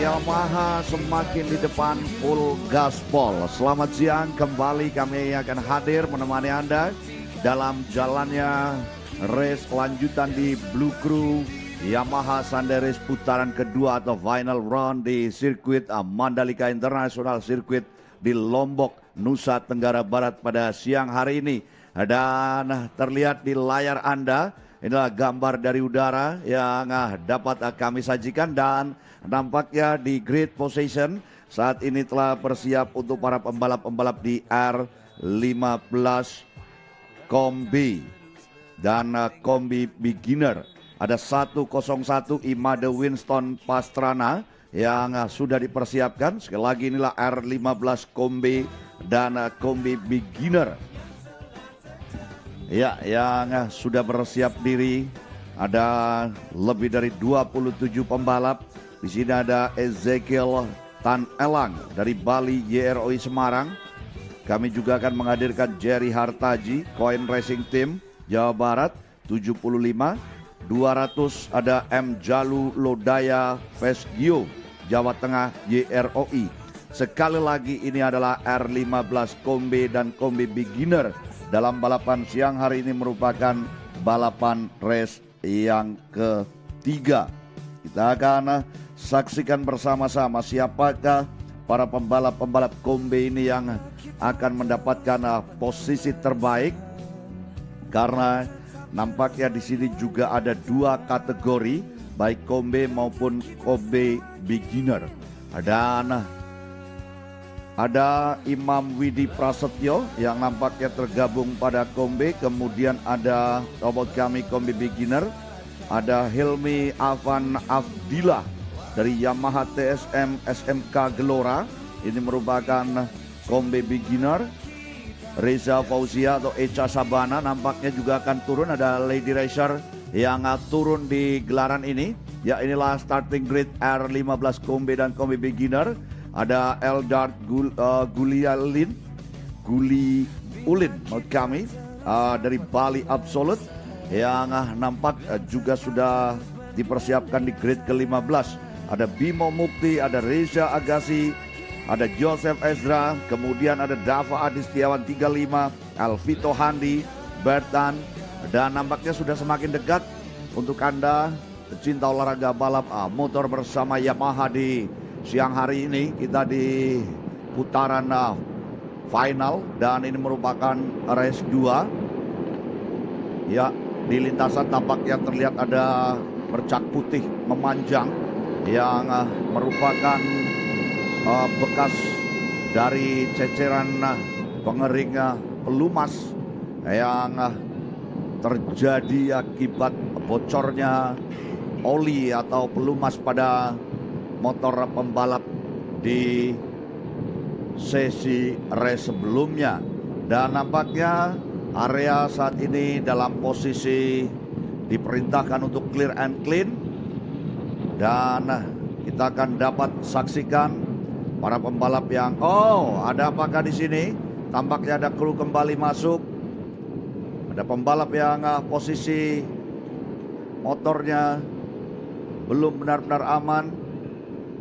Yamaha semakin di depan full gaspol. Selamat siang, kembali kami akan hadir menemani Anda dalam jalannya race lanjutan di Blue Crew Yamaha Sunday Race putaran kedua atau final round di sirkuit Mandalika International Circuit di Lombok, Nusa Tenggara Barat pada siang hari ini. Dan terlihat di layar Anda, inilah gambar dari udara yang dapat kami sajikan, dan nampaknya di grid position saat ini telah bersiap untuk para pembalap-pembalap di R15 Kombi dan Kombi Beginner. Ada 101 Imade Winston Pastrana yang sudah dipersiapkan. Sekali lagi inilah R15 Kombi dan Kombi Beginner. Ya, yang sudah bersiap diri ada lebih dari 27 pembalap. Di sini ada Ezekiel Tan Elang dari Bali YROI Semarang. Kami juga akan menghadirkan Jerry Hartaji, Coin Racing Team Jawa Barat 75. 200 ada M Jalu Lodaya Vesgio Jawa Tengah YROI. Sekali lagi ini adalah R15 Kombi dan Kombi Beginner. Dalam balapan siang hari ini merupakan balapan race yang ketiga. Kita akan saksikan bersama-sama siapakah para pembalap-pembalap Kombi ini yang akan mendapatkan posisi terbaik. Karena nampaknya di sini juga ada dua kategori, baik Kombi maupun Kombi Beginner. Dan ada Imam Widi Prasetyo yang nampaknya tergabung pada Kombi. Kemudian ada robot kami Kombi Beginner. Ada Hilmi Avan Afdillah dari Yamaha TSM SMK Gelora. Ini merupakan Kombi Beginner. Reza Fauzia atau Echa Sabana nampaknya juga akan turun. Ada Lady Racer yang turun di gelaran ini. Ya, inilah starting grid R15 Kombi dan Kombi Beginner. Ada Eldar Guliulin kami dari Bali Absolute yang nampak juga sudah dipersiapkan di grid ke-15. Ada Bimo Mukti, ada Reza Agassi, ada Joseph Ezra, kemudian ada Dava Adistiawan 35, Alvito Handi, Bertan, dan nampaknya sudah semakin dekat untuk Anda pecinta olahraga balap motor bersama Yamaha di siang hari ini. Kita di putaran final dan ini merupakan race 2. Ya, di lintasan tampaknya terlihat ada bercak putih memanjang yang merupakan bekas dari ceceran pengering pelumas yang terjadi akibat bocornya oli atau pelumas pada motor pembalap di sesi race sebelumnya. Dan nampaknya area saat ini dalam posisi diperintahkan untuk clear and clean. Dan kita akan dapat saksikan para pembalap yang ada apakah di sini? Tampaknya ada kru kembali masuk. Ada pembalap yang posisi motornya belum benar-benar aman.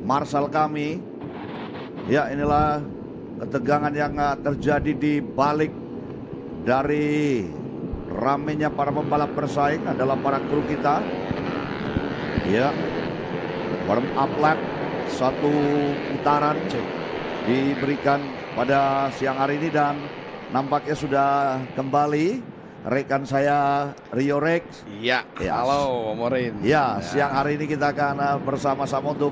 Marshal kami, ya, inilah ketegangan yang terjadi di balik dari ramenya para pembalap bersaing adalah para kru kita. Ya, warm up lap satu putaran diberikan pada siang hari ini dan nampaknya sudah kembali rekan saya Rio Rex. Iya, ya. Halo Morin. Ya, siang hari ini kita akan bersama-sama untuk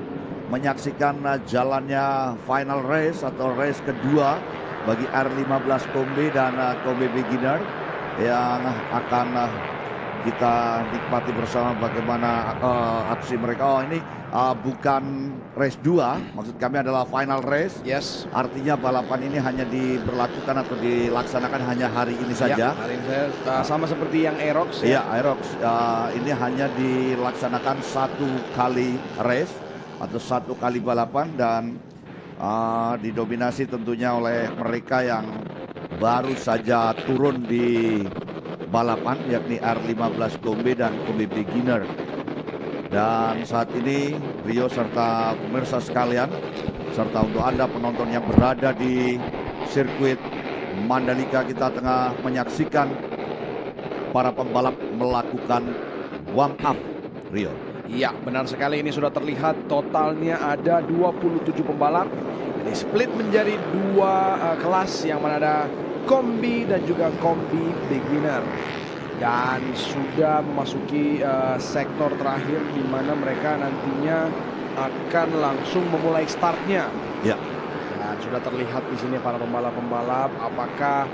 menyaksikan jalannya final race atau race kedua bagi R15 Kombi dan Kombi Beginner yang akan kita nikmati bersama bagaimana aksi mereka. Ini bukan race 2, maksud kami adalah final race. Yes. Artinya balapan ini hanya diberlakukan atau dilaksanakan hanya hari ini saja. Ya, hari ini sama seperti yang Aerox. Iya, Aerox. Ini hanya dilaksanakan satu kali race atau satu kali balapan dan didominasi tentunya oleh mereka yang baru saja turun di balapan, yakni R15 Kombi dan Kombi Beginner. Dan saat ini Rio serta pemirsa sekalian, serta untuk Anda penonton yang berada di sirkuit Mandalika, kita tengah menyaksikan para pembalap melakukan warm up, Rio. Iya, benar sekali. Ini sudah terlihat totalnya ada 27 pembalap. Ini split menjadi dua kelas, yang mana ada kombi dan juga kombi beginner. Dan sudah memasuki sektor terakhir di mana mereka nantinya akan langsung memulai startnya. Ya. Dan sudah terlihat di sini para pembalap-pembalap. Apakah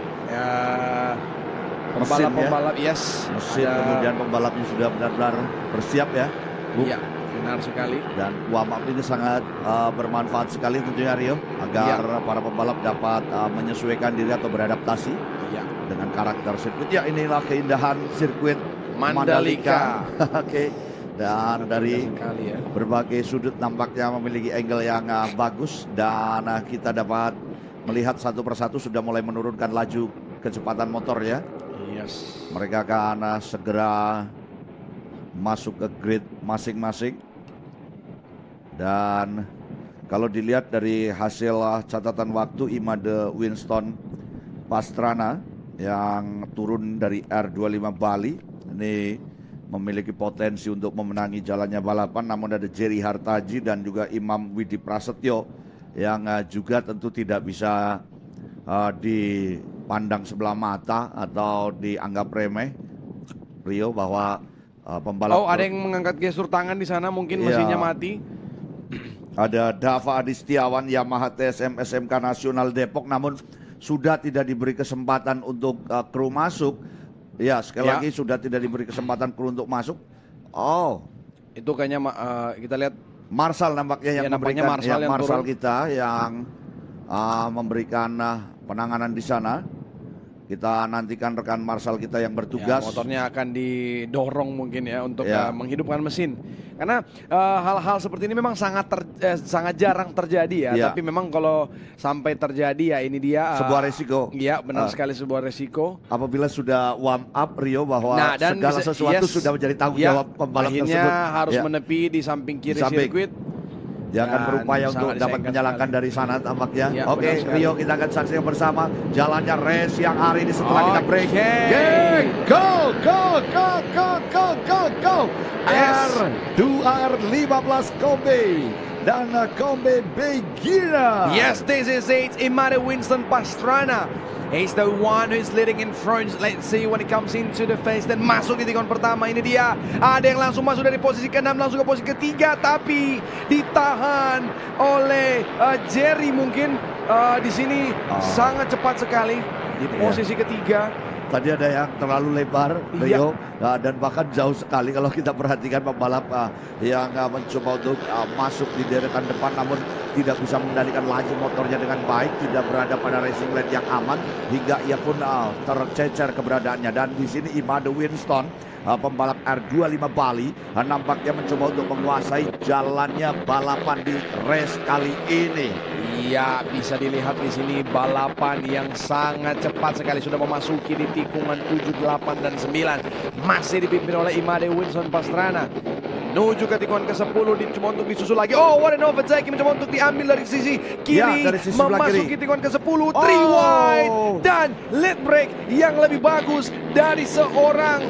pembalap-pembalap, yes, mesin, kemudian pembalapnya sudah benar-benar bersiap ya. Iya, benar sekali. Dan warm up ini sangat bermanfaat sekali tentunya, Rio, agar para pembalap dapat menyesuaikan diri atau beradaptasi dengan karakter sirkuit. Ya, inilah keindahan sirkuit Mandalika. Oke. Dan dari berbagai sudut nampaknya memiliki angle yang bagus, dan kita dapat melihat satu persatu sudah mulai menurunkan laju kecepatan motor ya. Yes. Mereka akan segera masuk ke grid masing-masing. Dan kalau dilihat dari hasil catatan waktu, Imade Winston Pastrana yang turun dari R25 Bali ini memiliki potensi untuk memenangi jalannya balapan. Namun ada Jerry Hartaji dan juga Imam Widi Prasetyo yang juga tentu tidak bisa dipandang sebelah mata atau dianggap remeh, Rio, bahwa pembalap. Ada yang mengangkat gestur tangan di sana, mungkin mesinnya mati. Ada Dava Adistiawan Yamaha TSM SMK Nasional Depok, namun sudah tidak diberi kesempatan untuk kru masuk. Ya, sekali lagi sudah tidak diberi kesempatan kru untuk masuk. Itu kayaknya kita lihat Marshall nampaknya yang memberikan, Marshall kita yang memberikan penanganan di sana. Kita nantikan rekan Marshall kita yang bertugas. Motornya akan didorong mungkin ya untuk menghidupkan mesin. Karena hal-hal seperti ini memang sangat jarang terjadi ya. Tapi memang kalau sampai terjadi ya ini dia sebuah resiko. Iya, benar sekali, sebuah resiko. Apabila sudah warm up, Rio, bahwa segala sesuatu sudah menjadi tanggung jawab pembalap tersebut. Akhirnya harus menepi di samping kiri sirkuit. Dia akan berupaya untuk dapat menyalakan dari sana tampaknya. Oke, Rio, kita akan saksikan bersama jalannya race yang hari ini setelah kita break. Go! R2R15 Kombi dan Kombi Beginner. Yes, this is it. Imade Winston Pastrana. He's the one who's leading in front. Let's see when it comes into the face. Dan masuk di tikungan pertama. Ini dia. Ada yang langsung masuk dari posisi ke-6 langsung ke posisi ke-3. Tapi ditahan oleh Jerry mungkin. Di sini sangat cepat sekali di posisi ketiga. Tadi ada yang terlalu lebar, Rio, dan bahkan jauh sekali kalau kita perhatikan pembalap yang mencoba untuk masuk di deretan depan, namun tidak bisa mengendalikan laju motornya dengan baik, tidak berada pada racing lane yang aman, hingga ia pun tercecer keberadaannya. Dan di sini Imade Winston, pembalap R25 Bali, nampaknya mencoba untuk menguasai jalannya balapan di race kali ini. Iya, bisa dilihat di sini balapan yang sangat cepat sekali, sudah memasuki di tikungan 7, 8, dan 9. Masih dipimpin oleh Imade Winston Pastrana. Menuju ke tikungan ke-10, dicoba untuk disusul lagi. What an overtake, mencoba untuk diambil dari sisi kiri, dari sisi memasuki tikungan ke-10, 3 wide, dan lead brake yang lebih bagus dari seorang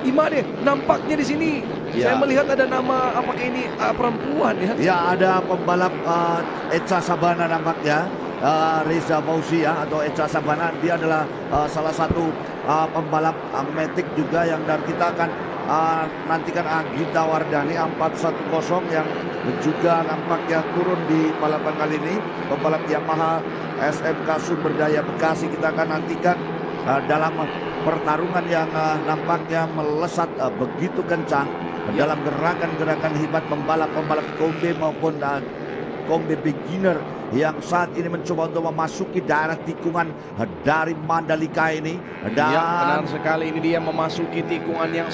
Imade. Nampaknya di sini saya melihat ada nama, apakah ini perempuan ya? Ya, ada pembalap Echa Sabana nampaknya, Reza Fauzia atau Echa Sabana. Dia adalah salah satu pembalap Matic juga yang, dan kita akan nantikan Agita Wardani 410 yang juga nampaknya turun di balapan kali ini. Pembalap Yamaha SMK Sumberdaya Bekasi kita akan nantikan dalam pertarungan yang nampaknya melesat begitu kencang dalam gerakan-gerakan hebat pembalap-pembalap Kombi maupun Kombi Beginner yang saat ini mencoba untuk memasuki daerah tikungan dari Mandalika ini. Dan ya, benar sekali, ini dia memasuki tikungan yang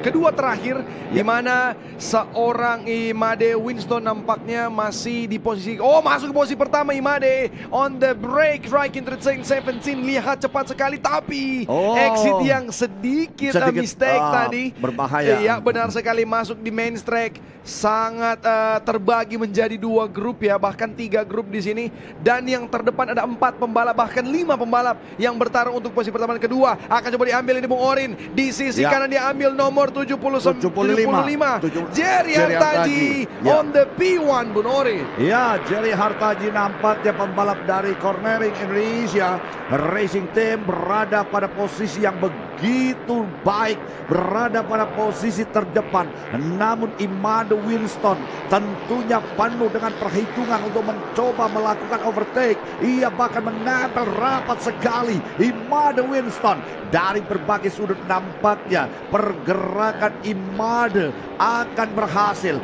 kedua terakhir, di mana seorang Imade Winston nampaknya masih di posisi masuk ke posisi pertama. Imade on the break right into the 17, lihat cepat sekali, tapi exit yang sedikit mistake tadi, berbahaya. Ya, benar sekali, masuk di main track, sangat terbagi menjadi 2 grup ya, bahkan 3 grup di sini, dan yang terdepan ada 4 pembalap, bahkan 5 pembalap yang bertarung untuk posisi pertama dan kedua. Akan coba diambil ini Bung Orin, di sisi kanan diambil nomor 75 Jerry Hartaji on the P1 Bung Orin. Ya, Jerry Hartaji nampaknya pembalap dari Cornering Indonesia Racing Team berada pada posisi yang begitu baik, berada pada posisi terdepan. Namun Imade Winston tentunya penuh dengan perhitungan untuk mencoba melakukan overtake. Ia bahkan menempel rapat sekali. Imade Winston dari berbagai sudut nampaknya pergerakan Imade akan berhasil.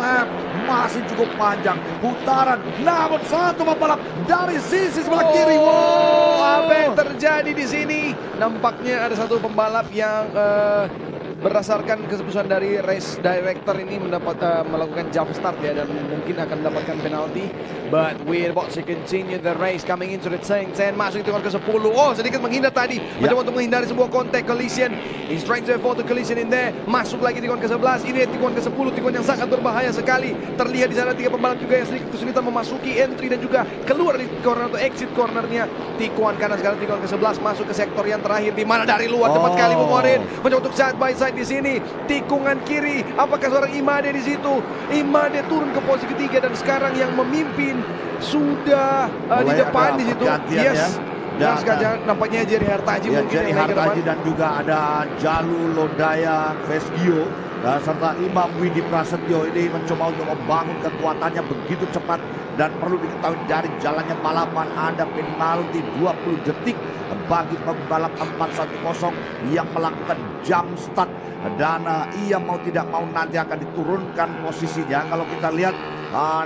Lap masih cukup panjang, putaran, namun satu pembalap dari sisi sebelah kiri. Apa yang terjadi di sini? Nampaknya ada satu pembalap yang berdasarkan keputusan dari race director ini melakukan jump start ya, dan mungkin akan mendapatkan penalti. But we're about to continue the race, coming into the 10, masuk di tikungan ke-10. Sedikit menghindar tadi, mencoba untuk menghindari sebuah contact collision. He's trying to avoid the collision in there. Masuk lagi tikungan ke-11, ini tikungan ke-10, tikungan yang sangat berbahaya sekali. Terlihat di sana 3 pembalap juga yang sedikit kesulitan memasuki entry dan juga keluar di corner atau exit cornernya. Tikungan kanan sekarang, tikungan ke-11, masuk ke sektor yang terakhir, di mana dari luar cepat sekali Bung Orin mencoba untuk side by side di sini. Tikungan kiri, apakah seorang Imade di situ? Imade turun ke posisi ketiga dan sekarang yang memimpin sudah di depan di situ. Yes. Dan sekarang nampaknya Jerry Hartaji mungkin Jerry Hartaji dan juga ada Jalu Lodaya Vesgio serta Imam Widi Prasetyo ini mencoba untuk membangun kekuatannya begitu cepat. Dan perlu diketahui dari jalannya balapan ada penalti 20 detik bagi pembalap 410 yang melakukan jump start, dan ia mau tidak mau nanti akan diturunkan posisinya. Kalau kita lihat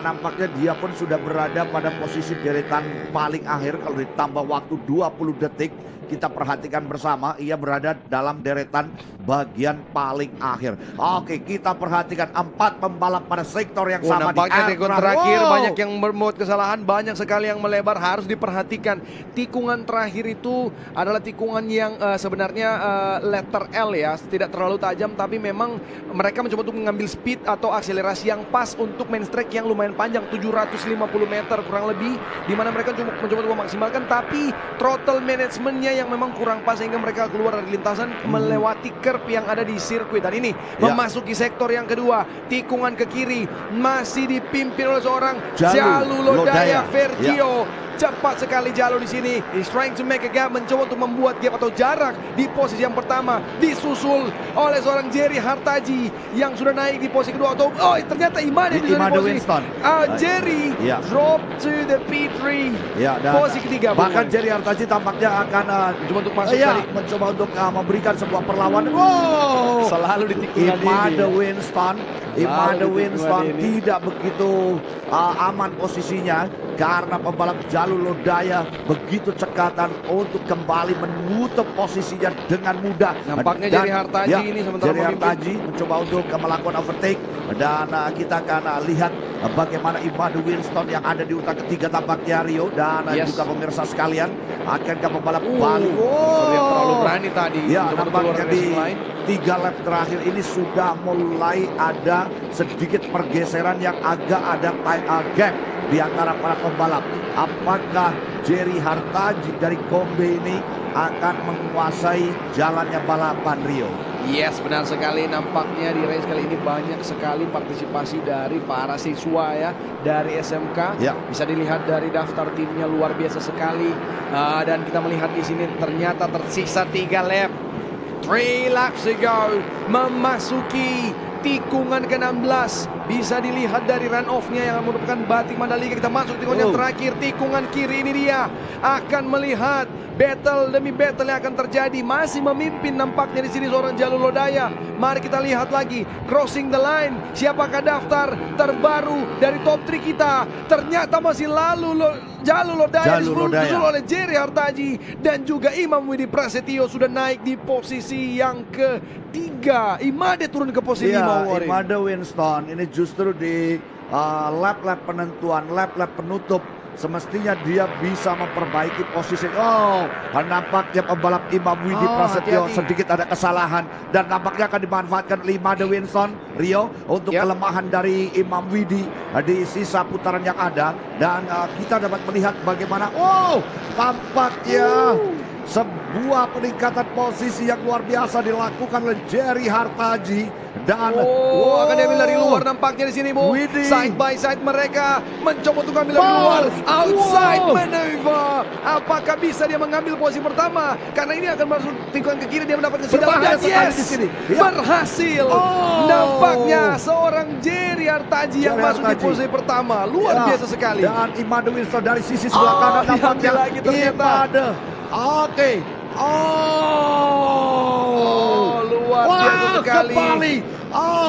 nampaknya dia pun sudah berada pada posisi deretan paling akhir. Kalau ditambah waktu 20 detik, kita perhatikan bersama, ia berada dalam deretan bagian paling akhir. Oke, kita perhatikan 4 pembalap pada sektor yang sama. Nampaknya tikungan terakhir banyak yang berbuat kesalahan, banyak sekali yang melebar, harus diperhatikan. Tikungan terakhir itu adalah tikungan yang sebenarnya letter L ya, tidak terlalu tajam, tapi memang mereka mencoba untuk mengambil speed atau akselerasi yang pas untuk main track yang lumayan panjang, 750 meter kurang lebih, di mana mereka mencoba untuk memaksimalkan, tapi throttle manajemennya yang memang kurang pas sehingga mereka keluar dari lintasan melewati curb yang ada di sirkuit. Dan ini memasuki sektor yang kedua, tikungan ke kiri masih dipimpin oleh seorang Jalu Lodaya Vergio. Cepat sekali Jalu di sini. He's trying to make a gap, mencoba untuk membuat gap atau jarak di posisi yang pertama. Disusul oleh seorang Jerry Hartaji yang sudah naik di posisi kedua. Ternyata Imade di posisi Jerry drop to the P3. Posisi ketiga. Bahkan Jerry Hartaji tampaknya akan mencoba untuk masuk tadi, mencoba untuk memberikan sebuah perlawanan. Selalu di tikungan Imade Winston tidak begitu aman posisinya karena pembalap Jalu Lodaya begitu cekatan untuk kembali menutup posisinya dengan mudah. Nampaknya Jerry Hartaji ini sementara Jerry Hartaji mencoba untuk melakukan overtake, dan kita akan lihat bagaimana Imade Winston yang ada di urutan ketiga tampaknya Rio, dan juga pemirsa sekalian, akankah pembalap Bali terlalu berani tadi nampaknya di 3 lap terakhir ini sudah mulai ada sedikit pergeseran yang agak ada gap di antara para pembalap. Apakah Jerry Hartaji dari Gombe ini akan menguasai jalannya balapan Rio? Yes, benar sekali. Nampaknya di race kali ini banyak sekali partisipasi dari para siswa ya, dari SMK. Bisa dilihat dari daftar timnya luar biasa sekali. Dan kita melihat di sini ternyata tersisa 3 lap. 3 laps ago, memasuki tikungan ke-16. Bisa dilihat dari run off-nya yang merupakan batik Mandalika. Kita masuk tikungan yang terakhir, tikungan kiri ini dia. Akan melihat battle demi battle yang akan terjadi. Masih memimpin nampaknya di sini seorang Jalul Lodaya. Mari kita lihat lagi crossing the line. Siapakah daftar terbaru dari top 3 kita? Ternyata masih Jalul Lodaya disusul oleh Jerry Hartaji dan juga Imam Widi Prasetyo sudah naik di posisi yang ketiga. Imade turun ke posisi 5. Imade Winston ini justru di lap-lap penentuan, lap-lap penutup. Semestinya dia bisa memperbaiki posisi. Nampaknya pembalap Imam Widi Prasetyo sedikit ada kesalahan dan nampaknya akan dimanfaatkan oleh Imade Winston Rio untuk kelemahan dari Imam Widi di sisa putaran yang ada. Dan kita dapat melihat bagaimana tampaknya sebuah peningkatan posisi yang luar biasa dilakukan oleh Jerry Hartaji dan akan diambil dari luar nampaknya di sini, Bu. Side by side mereka mencoba untuk ambil dari luar. Outside maneuver. Apakah bisa dia mengambil posisi pertama? Karena ini akan masuk tikungan ke kiri, dia mendapatkan sidalan. Yes, di sini. Berhasil. Nampaknya seorang Jerry Hartaji yang masuk di posisi pertama. Luar biasa sekali. Dan Imade Winston dari sisi sebelah kanan nampaknya lagi ternyata. Luar biasa sekali. Kembali.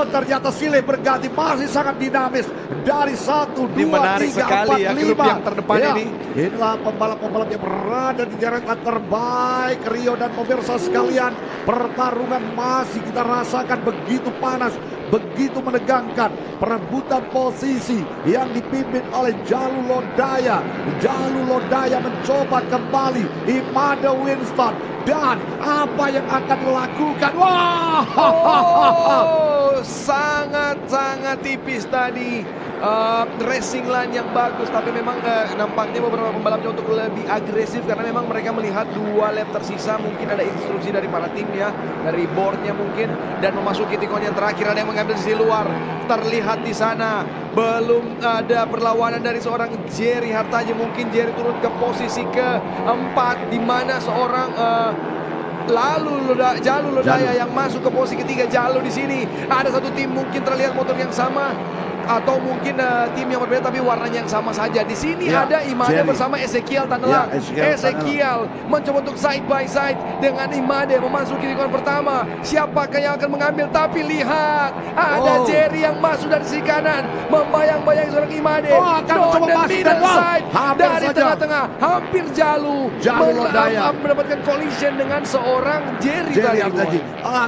Ternyata silih berganti masih sangat dinamis dari 1, 2, 3, 4, 5. Grup yang terdepan ini. Inilah pembalap-pembalap yang berada di deretan terbaik Rio dan pemirsa sekalian. Pertarungan masih kita rasakan begitu panas, begitu menegangkan. Perebutan posisi yang dipimpin oleh Jalul Lodaya. Jalul Lodaya mencoba kembali Imade Winston. Dan apa yang akan dilakukan? Sangat-sangat tipis tadi. Racing line yang bagus, tapi memang nampaknya beberapa pembalapnya untuk lebih agresif karena memang mereka melihat 2 lap tersisa. Mungkin ada instruksi dari para timnya, dari boardnya mungkin, dan memasuki tikungan yang terakhir. Ada yang mengambil sisi luar, terlihat di sana belum ada perlawanan dari seorang Jerry Hartaji. Mungkin Jerry turun ke posisi ke-4 di mana seorang Jalul Lodaya yang masuk ke posisi ketiga. Jalul di sini ada satu tim, mungkin terlihat motor yang sama atau mungkin tim yang berbeda tapi warnanya yang sama saja. Di sini ada Imade bersama Ezekiel Tanelang. Ezekiel mencoba untuk side by side dengan Imade memasuki tikungan pertama. Siapakah yang akan mengambil? Tapi lihat, ada Jerry yang masuk dari sisi kanan, membayang-bayang seorang Imade. On the middle side dari tengah-tengah, hampir Jalul Lodaya mendapatkan collision dengan seorang Jerry tadi.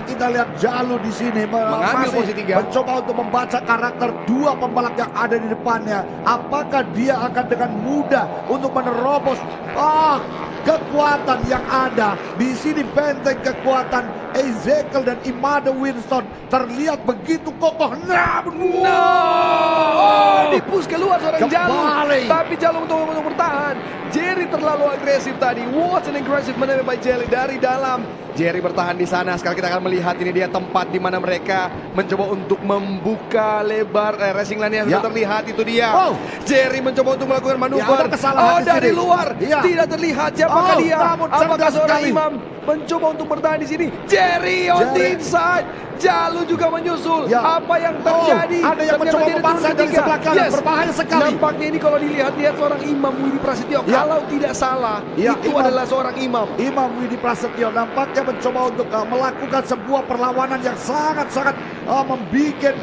Kita lihat Jalul di sini mengambil posisi 3, mencoba untuk membaca karakter 2 pembalap yang ada di depannya. Apakah dia akan dengan mudah untuk menerobos kekuatan yang ada di sini? Benteng kekuatan Ezekiel dan Imade Winston terlihat begitu kokoh. Dipus keluar seorang Jalul, tapi Jalul untuk bertahan. Jerry terlalu agresif tadi. What an aggressive maneuver by Jerry dari dalam. Jerry bertahan di sana. Sekarang kita akan melihat ini dia tempat di mana mereka mencoba untuk membuka lebar racing line yang sudah terlihat. Itu dia. Jerry mencoba untuk melakukan manuver. Dari luar tidak terlihat siapakah dia. Apakah seorang Imam mencoba untuk bertahan di sini? Jerry on the inside. Jalul juga menyusul. Apa yang terjadi? Ada yang mencoba memaksa dari sebelah kanan. Berbahaya sekali. Nampaknya ini kalau dilihat seorang Imam Widi Prasetyo. Kalau tidak salah, itu adalah seorang Imam Widi Prasetyo nampaknya mencoba untuk melakukan sebuah perlawanan yang sangat-sangat membuat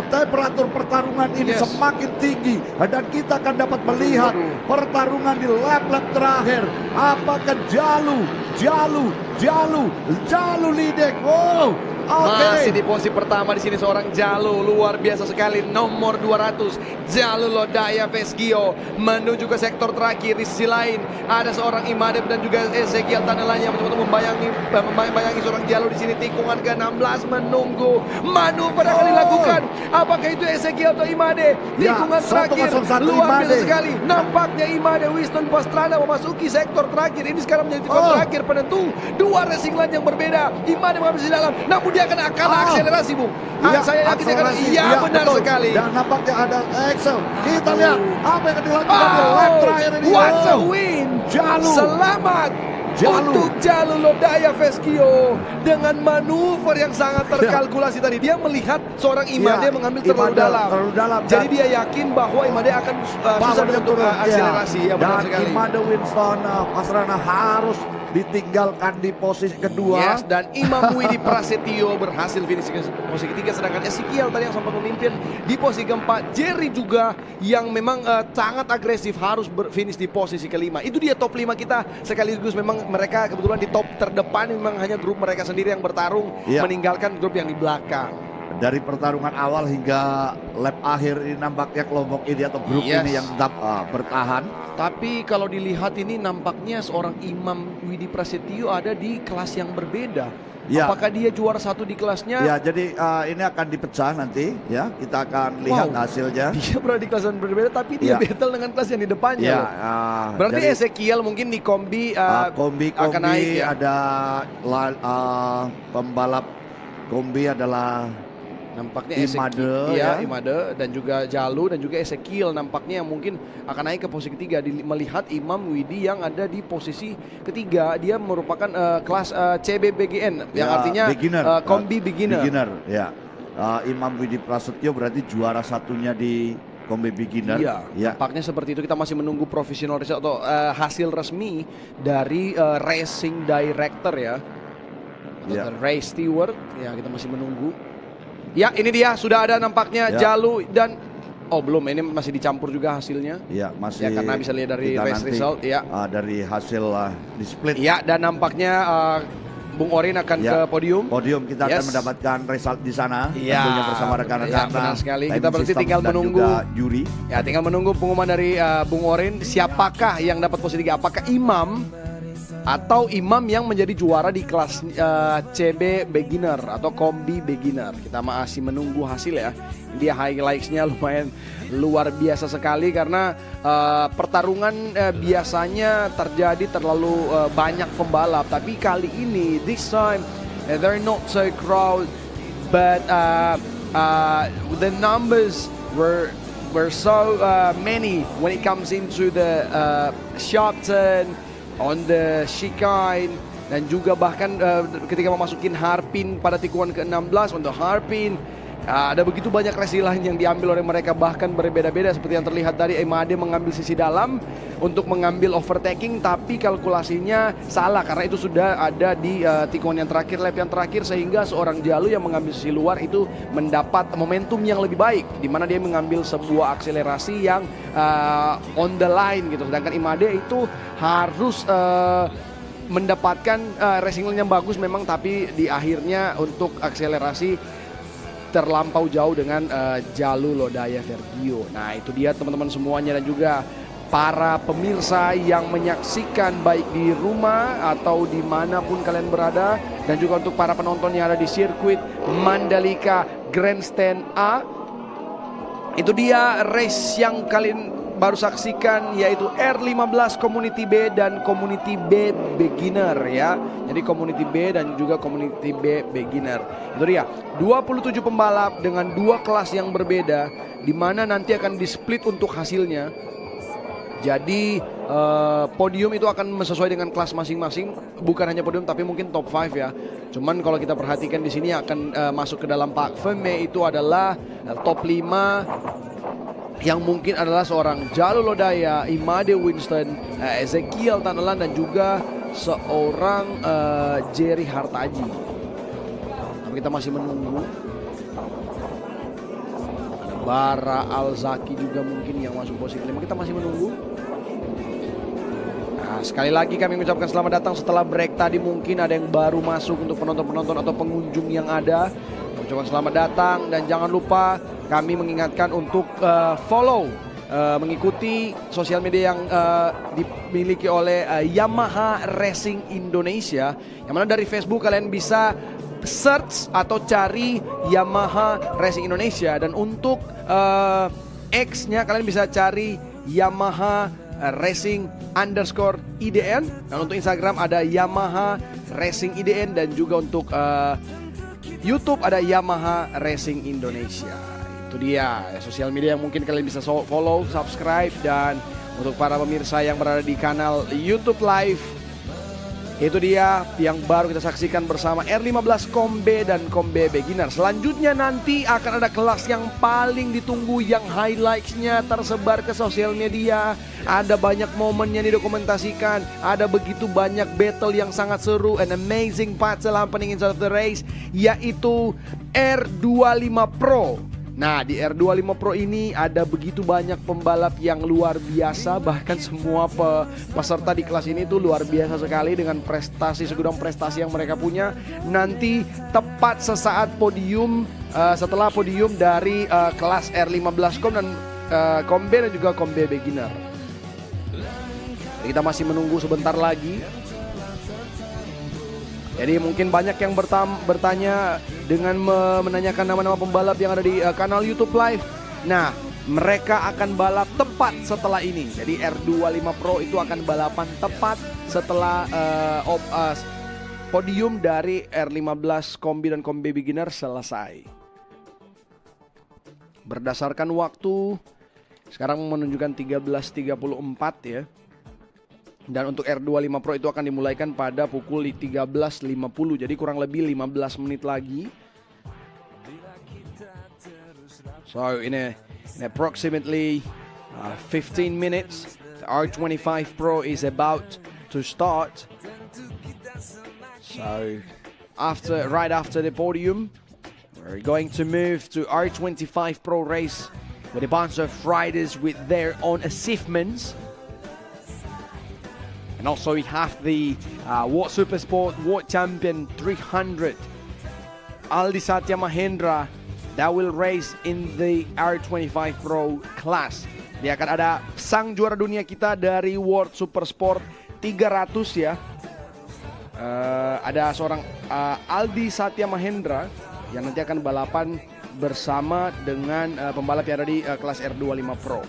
temperatur pertarungan ini semakin tinggi. Dan kita akan dapat melihat pertarungan di lap-lap terakhir. Apakah Jalul Lidek? Masih di posisi pertama di sini seorang Jalul, luar biasa sekali, nomor 200 Jalul Lodaya Vesgio menuju ke sektor terakhir. Di sisi lain ada seorang Imade dan juga Ezekiel Tanelang yang mencoba untuk membayangi seorang Jalul di sini. Tikungan ke-16 menunggu manuver akan dilakukan. Apakah itu Ezekiel atau Imade? Tikungan terakhir luar biasa sekali. Nampaknya Imade Winston Pastrana memasuki sektor terakhir. Ini sekarang menjadi tikungan terakhir penentu. 2 racing line yang berbeda. Imade mengambil di dalam, namun dia akan akselerasi, Bung. Saya yakin dia akan. Benar sekali. Dan nampaknya ada Excel. Kita lihat apa yang akan dilakukan di lap terakhir ini. What a win. Jalul. Selamat untuk Jalul Lodaya Feskio dengan manuver yang sangat terkalkulasi tadi. Dia melihat seorang Imade mengambil terlalu dalam. Jadi dia yakin bahwa Imade akan susah untuk akselerasi. Ya, benar sekali. Imade Winston Pastrana harus ditinggalkan di posisi kedua. Yes, dan Imam Widi Prasetyo berhasil finish ke posisi ketiga, sedangkan Ezekiel tadi yang sempat memimpin di posisi keempat. Jerry juga yang memang sangat agresif harus finish di posisi kelima. Itu dia top 5 kita, sekaligus memang mereka kebetulan di top terdepan. Memang hanya grup mereka sendiri yang bertarung, meninggalkan grup yang di belakang. Dari pertarungan awal hingga lap akhir ini nampaknya kelompok ini atau grup ini yang tetap bertahan. Tapi kalau dilihat ini nampaknya seorang Imam Widi Prasetyo ada di kelas yang berbeda. Ya. Apakah dia juara satu di kelasnya? Ya, jadi ini akan dipecah nanti ya. Kita akan lihat hasilnya. Dia berada di kelas yang berbeda tapi dia battle dengan kelas yang di depannya. Ya, berarti Ezekiel mungkin di kombi akan naik ya. Ada pembalap kombi adalah nampaknya Imade dan juga Jalu dan juga Ezekiel nampaknya yang mungkin akan naik ke posisi ketiga. Melihat Imam Widi yang ada di posisi ketiga, dia merupakan kelas CBBGN yang artinya kombi beginner. Imam Widi Prasetyo berarti juara satunya di kombi beginner. Nampaknya seperti itu. Kita masih menunggu professional result atau hasil resmi dari racing director ya. Ray Stewart ya, kita masih menunggu. Ya, ini dia sudah ada nampaknya Jalu dan belum, ini masih dicampur juga hasilnya. Ya, masih. Ya, karena bisa lihat dari race result ya. Dari hasil di split. Ya, dan nampaknya Bung Orin akan ke podium. Kita akan mendapatkan result di sana. Tentunya bersama rekan-rekan. Benar sekali. Kita berarti tinggal menunggu juri. Ya, tinggal menunggu pengumuman dari Bung Orin siapakah yang dapat posisi 3. Apakah Imam atau Imam yang menjadi juara di kelas CB beginner atau kombi beginner. Kita masih menunggu hasil ya. Dia highlights-nya lumayan luar biasa sekali karena pertarungan biasanya terjadi terlalu banyak pembalap, tapi kali ini this time they're not so crowded, but the numbers were so many when it comes into the sharp turn on the chicane, dan juga bahkan ketika memasukin hairpin pada tikungan ke-16 untuk hairpin. Ada begitu banyak racing line yang diambil oleh mereka, bahkan berbeda-beda seperti yang terlihat tadi. Imade mengambil sisi dalam untuk mengambil overtaking, tapi kalkulasinya salah karena itu sudah ada di tikungan yang terakhir, lap yang terakhir, sehingga seorang Jalu yang mengambil sisi luar itu mendapat momentum yang lebih baik, di mana dia mengambil sebuah akselerasi yang on the line gitu. Sedangkan Imade itu harus mendapatkan racing line yang bagus memang, tapi di akhirnya untuk akselerasi terlampau jauh dengan Jalu Lodaya Feskio. Nah, itu dia teman-teman semuanya, dan juga para pemirsa yang menyaksikan baik di rumah atau dimanapun kalian berada, dan juga untuk para penonton yang ada di sirkuit Mandalika Grandstand A. Itu dia race yang kalian baru saksikan, yaitu R15 Community B dan Community B Beginner ya. Jadi Community B dan juga Community B Beginner. Itu dia 27 pembalap dengan 2 kelas yang berbeda, di mana nanti akan di-split untuk hasilnya. Jadi podium itu akan sesuai dengan kelas masing-masing, bukan hanya podium tapi mungkin top 5 ya. Cuman kalau kita perhatikan di sini akan masuk ke dalam Pak Feme itu adalah top 5 yang mungkin adalah seorang Jalu Lodaya, Imade Winston, Ezekiel Tanelan, dan juga seorang Jerry Hartaji. Tapi kita masih menunggu. Ada Bara Alzaki juga mungkin yang masuk posisi 5. Kita masih menunggu. Nah, sekali lagi kami mengucapkan selamat datang setelah break tadi. Mungkin ada yang baru masuk untuk penonton-penonton atau pengunjung yang ada. Ucapkan selamat datang, dan jangan lupa kami mengingatkan untuk follow, mengikuti sosial media yang dimiliki oleh Yamaha Racing Indonesia, yang mana dari Facebook kalian bisa search atau cari Yamaha Racing Indonesia, dan untuk X-nya kalian bisa cari Yamaha Racing _IDN, dan untuk Instagram ada Yamaha Racing IDN, dan juga untuk YouTube ada Yamaha Racing Indonesia. Itu dia sosial media yang mungkin kalian bisa follow, subscribe, dan untuk para pemirsa yang berada di kanal YouTube Live, Itu dia yang baru kita saksikan bersama R15 Kombe dan Kombe Beginner. Selanjutnya nanti akan ada kelas yang paling ditunggu, yang highlights-nya tersebar ke sosial media. Ada banyak momen yang didokumentasikan, ada begitu banyak battle yang sangat seru, an amazing battle happening inside of the race, yaitu R25 Pro. Nah, di R25 Pro ini ada begitu banyak pembalap yang luar biasa. Bahkan semua peserta di kelas ini tuh luar biasa sekali dengan prestasi, segudang prestasi yang mereka punya. Nanti tepat sesaat podium, setelah podium dari kelas R15 Com dan Kombe dan juga Kombe Beginner. Jadi kita masih menunggu sebentar lagi. Jadi mungkin banyak yang bertanya dengan menanyakan nama-nama pembalap yang ada di kanal YouTube Live. Nah, mereka akan balap tepat setelah ini. Jadi R25 Pro itu akan balapan tepat setelah podium dari R15 Kombi dan Kombi Beginner selesai. Berdasarkan waktu, sekarang menunjukkan 13.34 ya. Dan untuk R25 Pro itu akan dimulaikan pada pukul 13.50. Jadi kurang lebih 15 menit lagi. So in approximately 15 minutes, the R25 Pro is about to start. So right after the podium, we're going to move to R25 Pro race with a bunch of riders with their own achievements. And also we have the World Supersport World Champion 300 Aldi Satya Mahendra that will race in the R25 Pro class. Dia akan ada sang juara dunia kita dari World Supersport 300 ya. Ada seorang Aldi Satya Mahendra yang nanti akan balapan bersama dengan pembalap yang ada di kelas R25 Pro.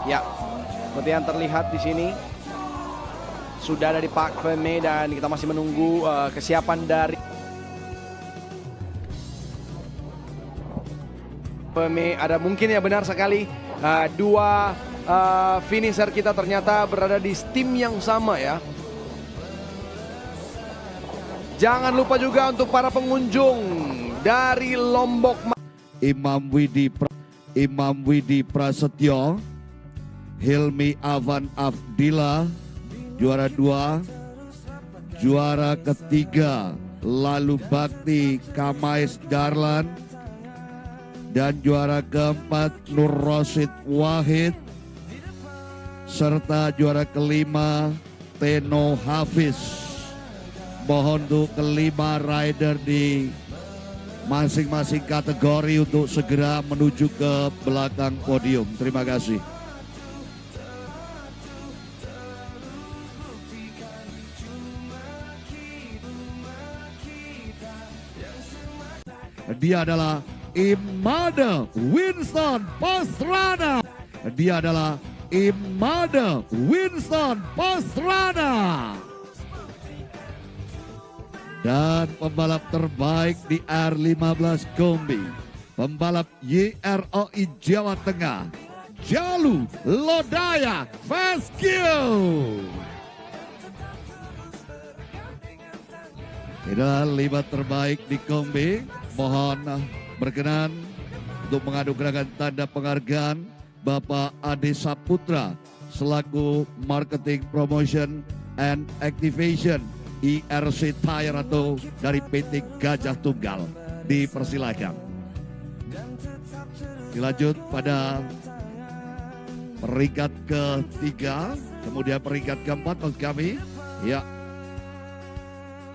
Ya, seperti yang terlihat di sini sudah ada di Park Ferme dan kita masih menunggu kesiapan dari Ferme. Ada mungkin ya, benar sekali, dua finisher kita ternyata berada di tim yang sama ya. Jangan lupa juga untuk para pengunjung dari Lombok, Imam Widi Prasetyo, Hilmi Avan Afdila, juara 2. Juara ketiga Lalu Bakti Kamais Darlan, dan juara keempat Nur Rosid Wahid, serta juara kelima Teno Hafiz. Mohon untuk kelima rider di masing-masing kategori untuk segera menuju ke belakang podium. Terima kasih. Dia adalah Imade Winston Pastrana. Dia adalah Imade Winston Pastrana. Dan pembalap terbaik di R15 Kombi, pembalap YROI Jawa Tengah, Jalu Lodaya Vasquio. Inilah 5 terbaik di Kombi. Mohon berkenan untuk menganugerahkan tanda penghargaan Bapak Ade Saputra selaku Marketing Promotion and Activation IRC Tire atau dari PT Gajah Tunggal. Dipersilakan. Dilanjut pada peringkat ketiga, kemudian peringkat keempat maksud kami. Ya,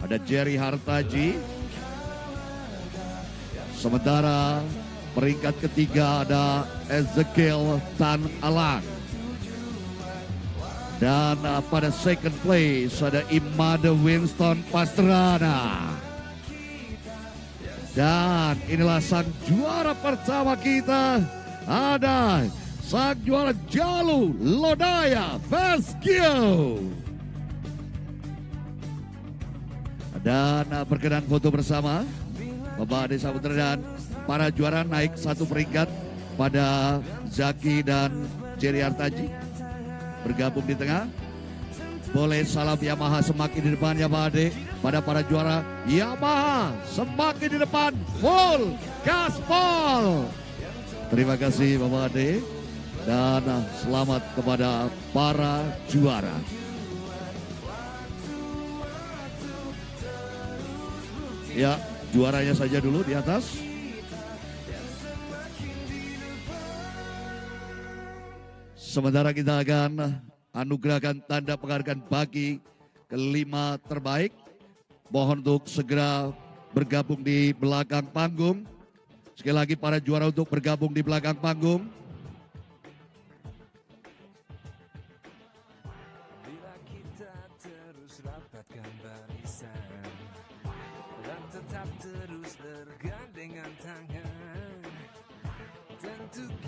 ada Jerry Hartaji. Sementara peringkat ketiga ada Ezekiel Tan Alang. Dan pada second place ada Imade Winston Pastrana. Dan inilah sang juara pertama kita, ada sang juara Jalu Lodaya Vasquio. Dan berkenan foto bersama Bapak Ade Saputra dan para juara naik satu peringkat pada Zaki dan Jerry Artaji bergabung di tengah. Boleh salam Yamaha semakin di depan ya Pak Ade. Pada para juara Yamaha semakin di depan, full gaspol. Terima kasih Bapak Ade dan selamat kepada para juara. Ya, juaranya saja dulu di atas. Sementara kita akan anugerahkan tanda penghargaan bagi kelima terbaik. Mohon untuk segera bergabung di belakang panggung. Sekali lagi para juara untuk bergabung di belakang panggung. Bila kita terus rapatkan barisan dan tetap terus bergandengan tangan, tentu kita